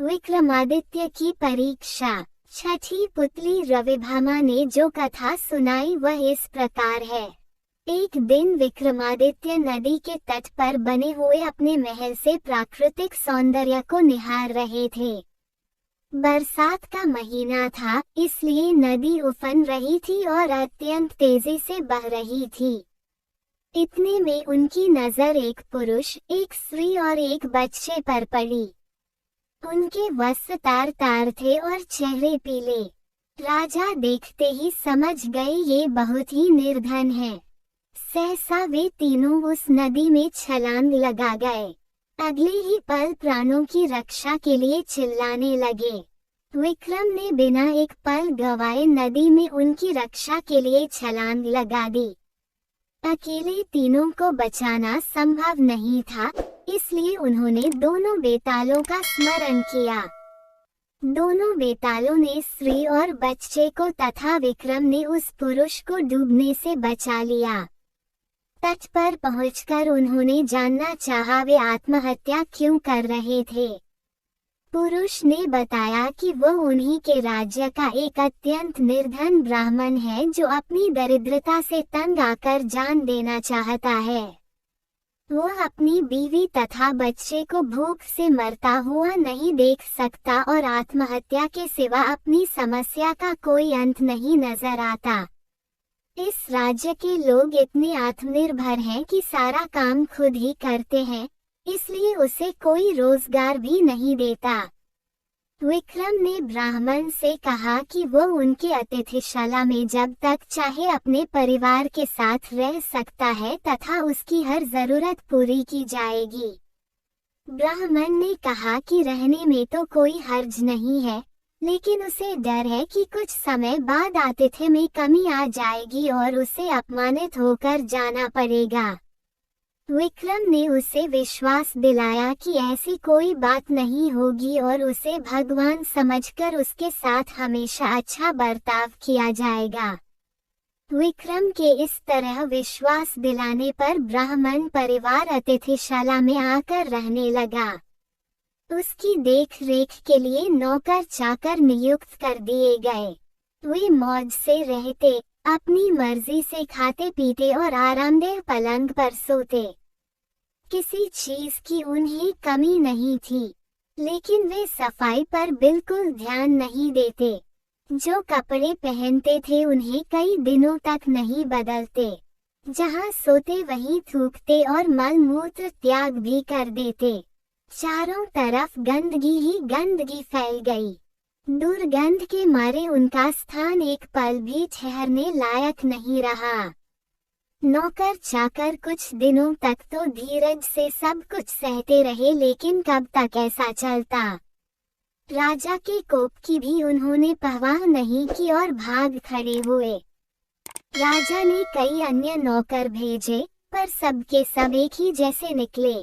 विक्रमादित्य की परीक्षा। छठी पुतली रविभामा ने जो कथा सुनाई वह इस प्रकार है। एक दिन विक्रमादित्य नदी के तट पर बने हुए अपने महल से प्राकृतिक सौंदर्य को निहार रहे थे। बरसात का महीना था, इसलिए नदी उफन रही थी और अत्यंत तेजी से बह रही थी। इतने में उनकी नजर एक पुरुष, एक स्त्री और एक बच्चे पर पड़ी। उनके वस्त्र तार तार थे और चेहरे पीले। राजा देखते ही समझ गए ये बहुत ही निर्धन है। सहसा वे तीनों उस नदी में छलांग लगा गए। अगले ही पल प्राणों की रक्षा के लिए चिल्लाने लगे। विक्रम ने बिना एक पल गवाए नदी में उनकी रक्षा के लिए छलांग लगा दी। अकेले तीनों को बचाना संभव नहीं था, इसलिए उन्होंने दोनों बेतालों का स्मरण किया। दोनों बेतालों ने स्त्री और बच्चे को तथा विक्रम ने उस पुरुष को डूबने से बचा लिया। तट पर पहुंचकर उन्होंने जानना चाहा वे आत्महत्या क्यों कर रहे थे। पुरुष ने बताया कि वह उन्हीं के राज्य का एक अत्यंत निर्धन ब्राह्मण है जो अपनी दरिद्रता से तंग आकर जान देना चाहता है। वह अपनी बीवी तथा बच्चे को भूख से मरता हुआ नहीं देख सकता और आत्महत्या के सिवा अपनी समस्या का कोई अंत नहीं नजर आता। इस राज्य के लोग इतने आत्मनिर्भर हैं कि सारा काम खुद ही करते हैं, इसलिए उसे कोई रोजगार भी नहीं देता। विक्रम ने ब्राह्मण से कहा कि वह उनके अतिथिशाला में जब तक चाहे अपने परिवार के साथ रह सकता है तथा उसकी हर जरूरत पूरी की जाएगी। ब्राह्मण ने कहा कि रहने में तो कोई हर्ज नहीं है, लेकिन उसे डर है कि कुछ समय बाद आतिथ्य में कमी आ जाएगी और उसे अपमानित होकर जाना पड़ेगा। विक्रम ने उसे विश्वास दिलाया कि ऐसी कोई बात नहीं होगी और उसे भगवान समझकर उसके साथ हमेशा अच्छा बर्ताव किया जाएगा। विक्रम के इस तरह विश्वास दिलाने पर ब्राह्मण परिवार अतिथिशाला में आकर रहने लगा। उसकी देख रेख के लिए नौकर चाकर नियुक्त कर दिए गए। वे मौज से रहते, अपनी मर्जी से खाते पीते और आरामदेह पलंग पर सोते। किसी चीज की उन्हें कमी नहीं थी, लेकिन वे सफाई पर बिल्कुल ध्यान नहीं देते। जो कपड़े पहनते थे उन्हें कई दिनों तक नहीं बदलते। जहां सोते वहीं थूकते और मल मूत्र त्याग भी कर देते। चारों तरफ गंदगी ही गंदगी फैल गई। दुर्गंध के मारे उनका स्थान एक पल भी ठहरने लायक नहीं रहा। नौकर चाकर कुछ दिनों तक तो धीरज से सब कुछ सहते रहे, लेकिन कब तक ऐसा चलता। राजा के कोप की भी उन्होंने परवाह नहीं की और भाग खड़े हुए। राजा ने कई अन्य नौकर भेजे, पर सबके सब एक ही जैसे निकले।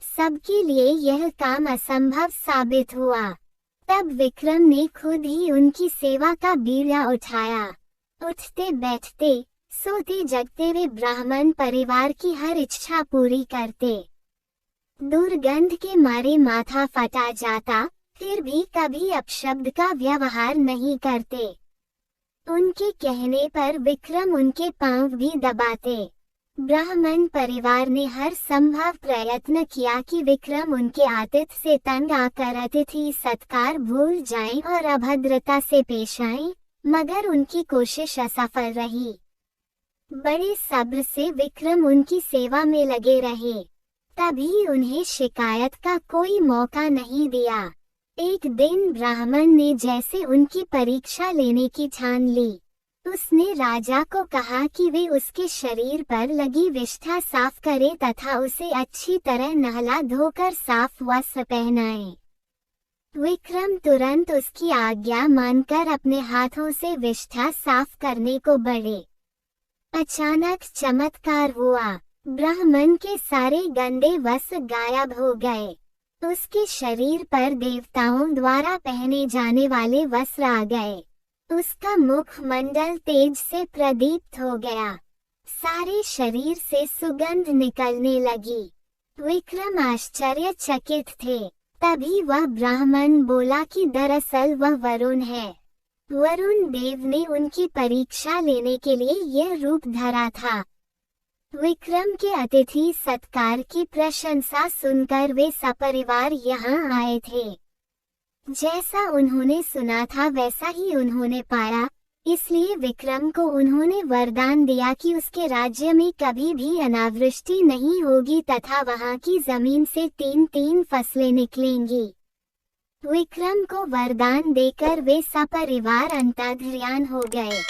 सबके लिए यह काम असंभव साबित हुआ। तब विक्रम ने खुद ही उनकी सेवा का बीड़ा उठाया। उठते बैठते, सोते जगते वे ब्राह्मण परिवार की हर इच्छा पूरी करते। दुर्गंध के मारे माथा फटा जाता, फिर भी कभी अपशब्द का व्यवहार नहीं करते। उनके कहने पर विक्रम उनके पांव भी दबाते। ब्राह्मण परिवार ने हर संभव प्रयत्न किया कि विक्रम उनके आतिथ्य से तंग आकर अतिथि सत्कार भूल जाएं और अभद्रता से पेश आएं, मगर उनकी कोशिश असफल रही। बड़े सब्र से विक्रम उनकी सेवा में लगे रहे, तभी उन्हें शिकायत का कोई मौका नहीं दिया। एक दिन ब्राह्मण ने जैसे उनकी परीक्षा लेने की ठान ली। उसने राजा को कहा कि वे उसके शरीर पर लगी विष्ठा साफ करें तथा उसे अच्छी तरह नहला धोकर साफ वस्त्र पहनाएं। विक्रम तुरंत उसकी आज्ञा मानकर अपने हाथों से विष्ठा साफ करने को बढ़े। अचानक चमत्कार हुआ। ब्राह्मण के सारे गंदे वस्त्र गायब हो गए। उसके शरीर पर देवताओं द्वारा पहने जाने वाले वस्त्र आ गए। उसका मुखमंडल तेज से प्रदीप्त हो गया। सारे शरीर से सुगंध निकलने लगी। विक्रम आश्चर्यचकित थे। तभी वह ब्राह्मण बोला कि दरअसल वह वरुण है। वरुण देव ने उनकी परीक्षा लेने के लिए यह रूप धरा था। विक्रम के अतिथि सत्कार की प्रशंसा सुनकर वे सपरिवार यहाँ आए थे। जैसा उन्होंने सुना था वैसा ही उन्होंने पाया, इसलिए विक्रम को उन्होंने वरदान दिया कि उसके राज्य में कभी भी अनावृष्टि नहीं होगी तथा वहाँ की जमीन से 3-3 फसलें निकलेंगी। विक्रम को वरदान देकर वे सपरिवार अंतर्ध्यान हो गए।